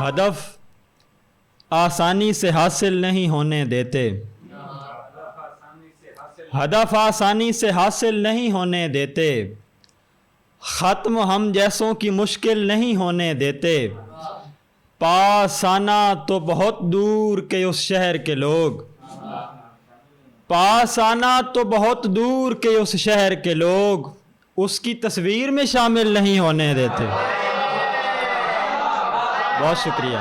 ہدف آسانی سے حاصل نہیں ہونے دیتے، ہدف آسانی سے حاصل نہیں ہونے دیتے، ختم ہم جیسوں کی مشکل نہیں ہونے دیتے، پاس آنا تو بہت دور کے اس شہر کے لوگ، پاس آنا تو بہت دور کے اس شہر کے لوگ اس کی تصویر میں شامل نہیں ہونے دیتے۔ بہت شکریہ،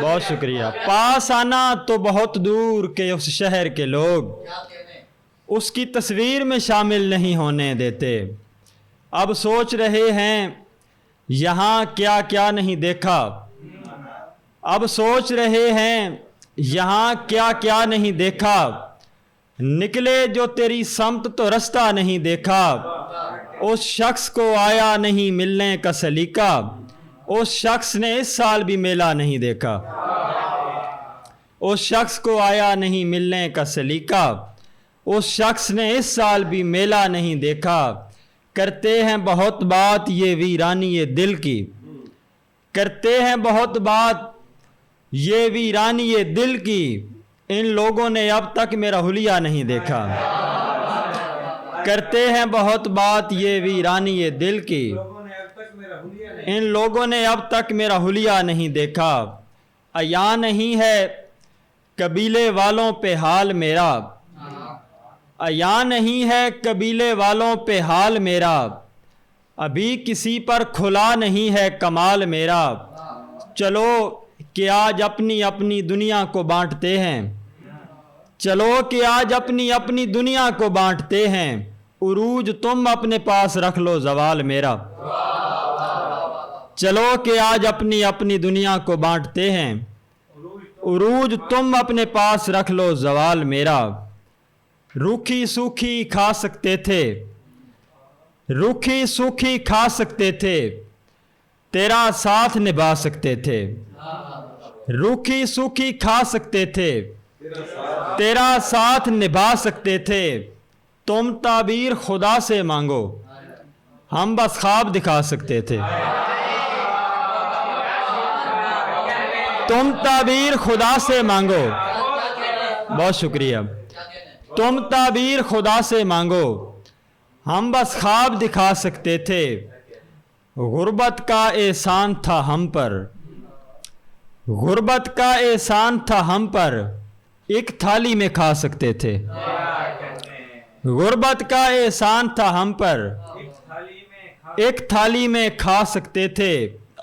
بہت شکریہ۔ پاس آنا تو بہت دور کے اس شہر کے لوگ اس کی تصویر میں شامل نہیں ہونے دیتے۔ اب سوچ رہے ہیں یہاں کیا کیا نہیں دیکھا، اب سوچ رہے ہیں یہاں کیا کیا نہیں دیکھا، نکلے جو تیری سمت تو رستہ نہیں دیکھا، اس شخص کو آیا نہیں ملنے کا سلیقہ، اس شخص نے اس سال بھی میلہ نہیں دیکھا، اس شخص کو آیا نہیں ملنے کا سلیقہ، اس شخص نے اس سال بھی میلہ نہیں دیکھا۔ کرتے ہیں بہت بات یہ ویرانی دل کی، کرتے ہیں بہت بات یہ ویرانی دل کی، ان لوگوں نے اب تک میرا حلیہ نہیں دیکھا۔ کرتے ہیں بہت بات یہ ویرانی دل کی، ان لوگوں نے اب تک میرا حلیہ نہیں دیکھا۔ عیاں نہیں ہے قبیلے والوں پہ حال میرا، عیاں نہیں ہے قبیلے والوں پہ حال میرا، ابھی کسی پر کھلا نہیں ہے کمال میرا۔ چلو کہ آج اپنی اپنی دنیا کو بانٹتے ہیں، چلو کہ آج اپنی اپنی دنیا کو بانٹتے ہیں، عروج تم اپنے پاس رکھ لو زوال میرا۔ چلو کہ آج اپنی اپنی دنیا کو بانٹتے ہیں، عروج تم اپنے پاس رکھ لو زوال میرا۔ روکھی سوکھی کھا سکتے تھے، روکھی سوکھی کھا سکتے تھے، تیرا ساتھ نبھا سکتے تھے، روکھی سوکھی کھا سکتے تھے، تیرا ساتھ نبھا سکتے تھے، تم تعبیر خدا سے مانگو، ہم بس خواب دکھا سکتے تھے۔ تم تعبیر خدا سے مانگو، بہت شکریہ، تم تعبیر خدا سے مانگو، ہم بس خواب دکھا سکتے تھے۔ غربت کا احسان تھا ہم پر، غربت کا احسان تھا ہم پر، ایک تھالی میں کھا سکتے تھے۔ غربت کا احسان تھا ہم پر، ایک تھالی میں کھا سکتے تھے۔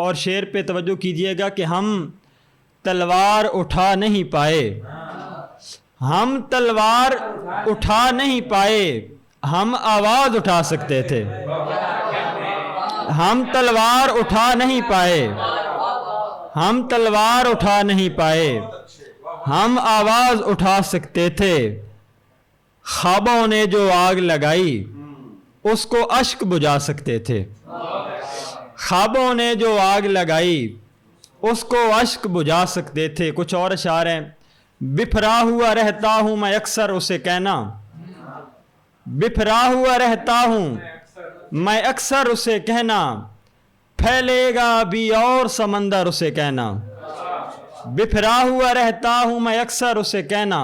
اور شعر پہ توجہ کیجئے گا کہ ہم تلوار اٹھا نہیں پائے، ہم تلوار اٹھا نہیں پائے، ہم آواز اٹھا سکتے تھے۔ ہم تلوار اٹھا نہیں پائے، ہم تلوار اٹھا نہیں پائے، ہم آواز اٹھا سکتے تھے۔ خوابوں نے جو آگ لگائی اس کو اشک بجھا سکتے تھے، خوابوں نے جو آگ لگائی اس کو اشک بجھا سکتے تھے۔ کچھ اور اشعار ہیں۔ بفرا ہوا رہتا ہوں میں اکثر اسے کہنا، بفرا ہوا رہتا ہوں میں اکثر اسے کہنا، پھیلے گا ابھی اور سمندر اسے کہنا، بفرا ہوا رہتا ہوں میں اکثر اسے کہنا،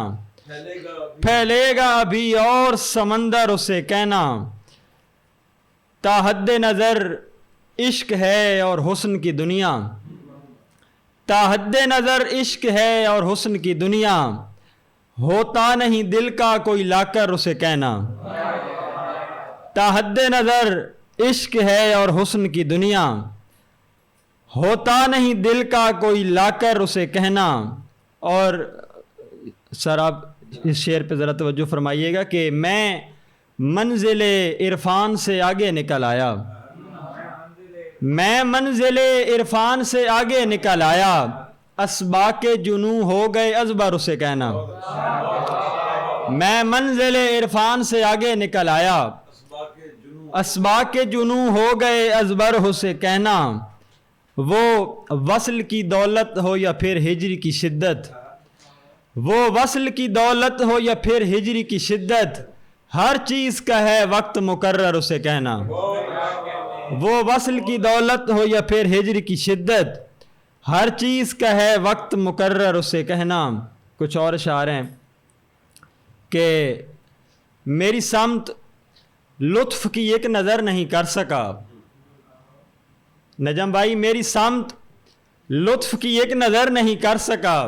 پھیلے گا ابھی اور سمندر اسے کہنا۔ تا حد نظر عشق ہے اور حسن کی دنیا، تا حد نظر عشق ہے اور حسن کی دنیا، ہوتا نہیں دل کا کوئی لا کر اسے کہنا، تا حد نظر عشق ہے اور حسن کی دنیا، ہوتا نہیں دل کا کوئی لا کر اسے کہنا۔ اور سر آپ اس شعر پہ ذرا توجہ فرمائیے گا کہ میں منزل عرفان سے آگے نکل آیا، میں منزل عرفان سے آگے نکل آیا، اسباق جنوں ہو گئے ازبر اسے کہنا، میں منزل عرفان سے آگے نکل آیا، اسباق جنوں ہو گئے ازبر اسے کہنا۔ وہ وصل کی دولت ہو یا پھر ہجر کی شدت، وہ وصل کی دولت ہو یا پھر ہجر کی شدت، ہر چیز کا ہے وقت مقرر اسے کہنا، وہ وصل کی دولت ہو یا پھر ہجر کی شدت، ہر چیز کا ہے وقت مقرر اسے کہنا. کچھ اور اشعار ہیں کہ میری سمت لطف کی ایک نظر نہیں کر سکا. نجم بھائی میری سمت لطف کی ایک نظر نہیں کر سکا,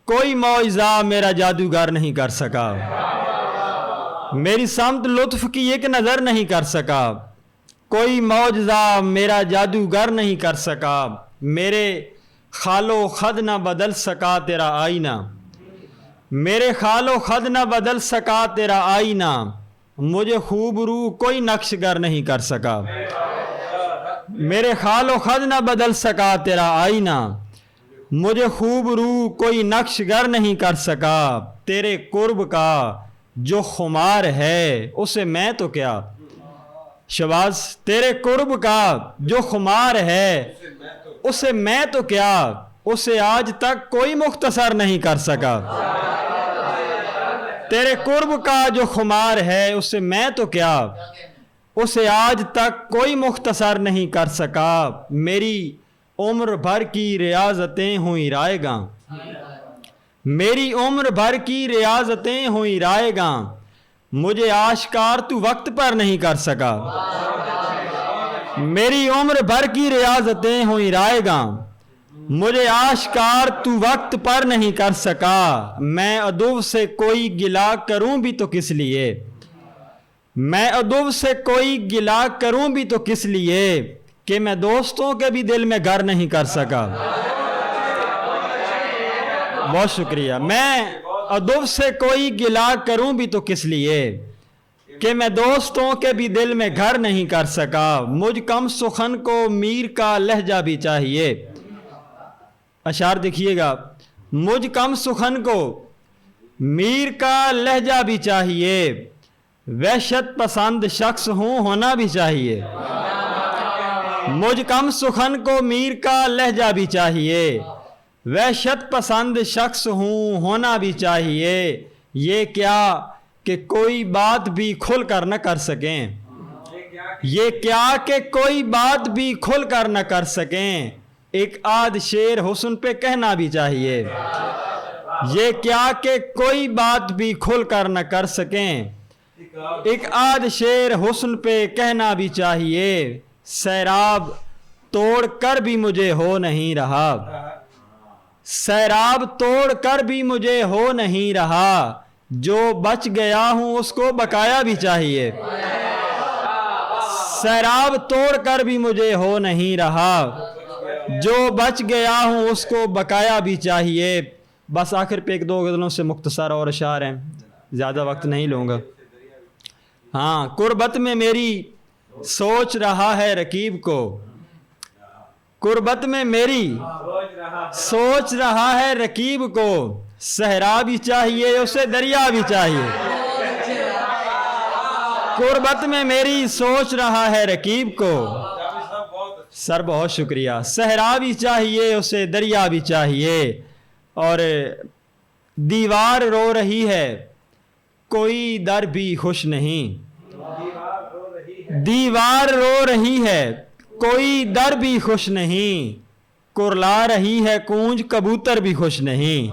کوئی معجزہ میرا جادوگر نہیں کر سکا. میری سمت لطف کی ایک نظر نہیں کر سکا, کوئی معجزہ میرا جادوگر نہیں کر سکا. میرے خال و خد نہ بدل سکا تیرا آئینہ, میرے خال و خد نہ بدل سکا تیرا آئینہ. مجھے خوب رو کوئی نقش گر نہیں کر سکا, میرے خال و خد نہ بدل سکا تیرا آئینہ. مجھے خوب رو کوئی نقش گر نہیں کر سکا. تیرے قرب کا جو خمار ہے اسے میں تو کیا. شباز. تیرے قرب کا جو خمار ہے اسے میں تو کیا, اسے آج تک کوئی مختصر نہیں کر سکا. تیرے قرب کا جو خمار ہے اسے میں تو کیا, اسے آج تک کوئی مختصر نہیں کر سکا. میری عمر بھر کی ریاضتیں ہوئی رائے گاں, میری عمر بھر کی ریاضتیں ہوئی رائے گاں. مجھے آشکار تو وقت پر نہیں کر سکا, میری عمر بھر کی ریاضتیں ہوئی رائے گاں. مجھے آشکار تو وقت پر نہیں کر سکا. میں ادب سے کوئی گلا کروں بھی تو کس لیے, میں ادب سے کوئی گلا کروں بھی تو کس لیے, کہ میں دوستوں کے بھی دل میں گھر نہیں کر سکا. بہت شکریہ. میں ادب سے کوئی گلا کروں بھی تو کس لیے, کہ میں دوستوں کے بھی دل میں گھر نہیں کر سکا. مجھ کم سخن کو میر کا لہجہ بھی چاہیے. اشعار دیکھیے گا. مجھ کم سخن کو میر کا لہجہ بھی چاہیے, وحشت پسند شخص ہوں ہونا بھی چاہیے. مجھ کم سخن کو میر کا لہجہ بھی چاہیے, وحشت پسند شخص ہوں ہونا بھی چاہیے. یہ کیا کہ کوئی بات بھی کھل کر نہ کر سکیں, یہ کیا کہ کوئی بات بھی کھل کر نہ کر سکیں. ایک آدھ شعر حسن پہ کہنا بھی چاہیے, یہ کیا کہ کوئی بات بھی کھل کر نہ کر سکیں. ایک آدھ شعر حسن پہ کہنا بھی چاہیے. سیراب توڑ کر بھی مجھے ہو نہیں رہا, سیراب توڑ کر بھی مجھے ہو نہیں رہا. جو بچ گیا ہوں اس کو بقایا بھی چاہیے, سیراب توڑ کر بھی مجھے ہو نہیں رہا. جو بچ گیا ہوں اس کو بقایا بھی چاہیے. بس آخر پہ ایک دو غزلوں سے مختصر اور اشعار ہیں, زیادہ وقت نہیں لوں گا. ہاں. قربت میں میری سوچ رہا ہے رقیب کو, قربت میں میری سوچ رہا ہے رقیب کو. صحرا بھی چاہیے اسے دریا بھی چاہیے, قربت میں میری سوچ رہا ہے رقیب کو. سر بہت شکریہ. صحرا بھی چاہیے اسے دریا بھی چاہیے. اور دیوار رو رہی ہے کوئی در بھی خوش نہیں, دیوار رو رہی ہے کوئی در بھی خوش نہیں. کرلا رہی ہے کونج کبوتر بھی خوش نہیں,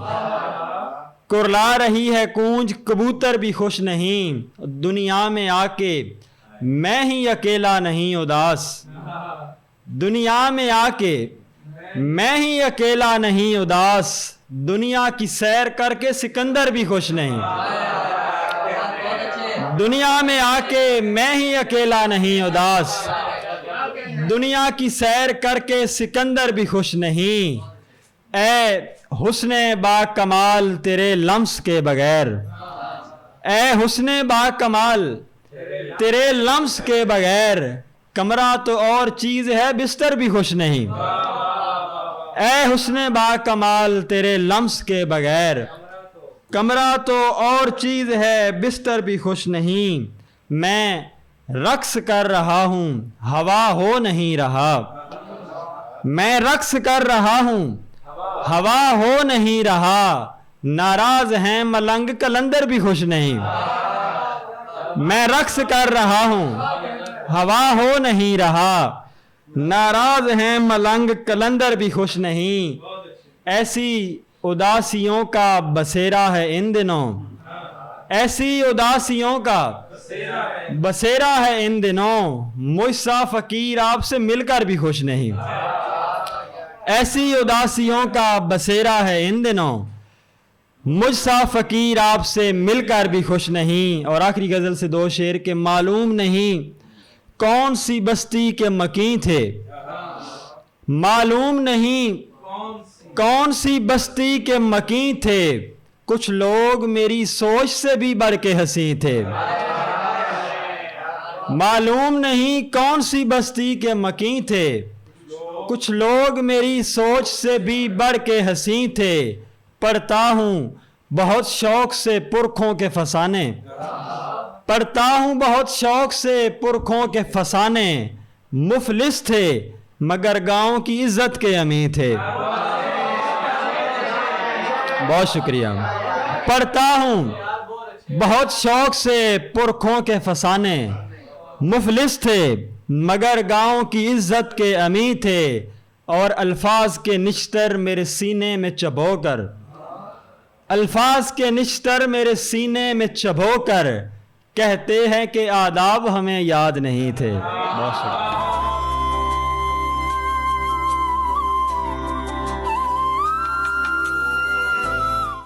کرلا رہی ہے کونج کبوتر بھی خوش نہیں. دنیا میں آ کے میں ہی اکیلا نہیں اداس, دنیا میں آ کے میں ہی اکیلا نہیں اداس. دنیا کی سیر کر کے سکندر بھی خوش نہیں, دنیا میں آ کے میں ہی اکیلا نہیں اداس. دنیا کی سیر کر کے سکندر بھی خوش نہیں. اے حسن با کمال تیرے لمس کے بغیر, اے حسن با کمال تیرے لمس کے بغیر. کمرہ تو اور چیز ہے بستر بھی خوش نہیں, اے حسن با کمال تیرے لمس کے بغیر. کمرہ تو اور چیز ہے بستر بھی خوش نہیں. میں رقص کر رہا ہوں ہوا ہو نہیں رہا, میں رقص کر رہا ہوں ہوا ہو نہیں رہا. ناراض ہیں ملنگ کلندر بھی خوش نہیں. میں رقص کر رہا ہوں ہوا ہو نہیں رہا. ناراض ہیں ملنگ قلندر بھی خوش نہیں، ایسی اداسیوں کا بسیرا ہے ان دنوں، ایسی اداسیوں کا بسیرا ہے ان دنوں، مجھ سا فقیر آپ سے مل کر بھی خوش نہیں، ایسی اداسیوں کا بسیرا ہے ان دنوں، مجھ سا فقیر آپ سے مل کر بھی خوش نہیں۔ اور آخری غزل سے دو شعر کے معلوم نہیں کون سی بستی کے مکین تھے، معلوم نہیں کون سی بستی کے مکین تھے، کچھ لوگ میری سوچ سے بھی بڑھ کے حسین تھے، معلوم نہیں کون سی بستی کے مکین تھے، کچھ لوگ میری سوچ سے بھی بڑھ کے حسین تھے، پڑھتا ہوں بہت شوق سے پرکھوں کے فسانے، پڑھتا ہوں بہت شوق سے پرکھوں کے فسانے، مفلس تھے مگر گاؤں کی عزت کے امین تھے۔ بہت شکریہ۔ پڑھتا ہوں بہت شوق سے پرکھوں کے فسانے، مفلس تھے مگر گاؤں کی عزت کے امین تھے، اور الفاظ کے نشتر میرے سینے میں چبو کر، الفاظ کے نشتر میرے سینے میں چبو کر کہتے ہیں کہ آداب ہمیں یاد نہیں تھے۔ بہت شکریہ۔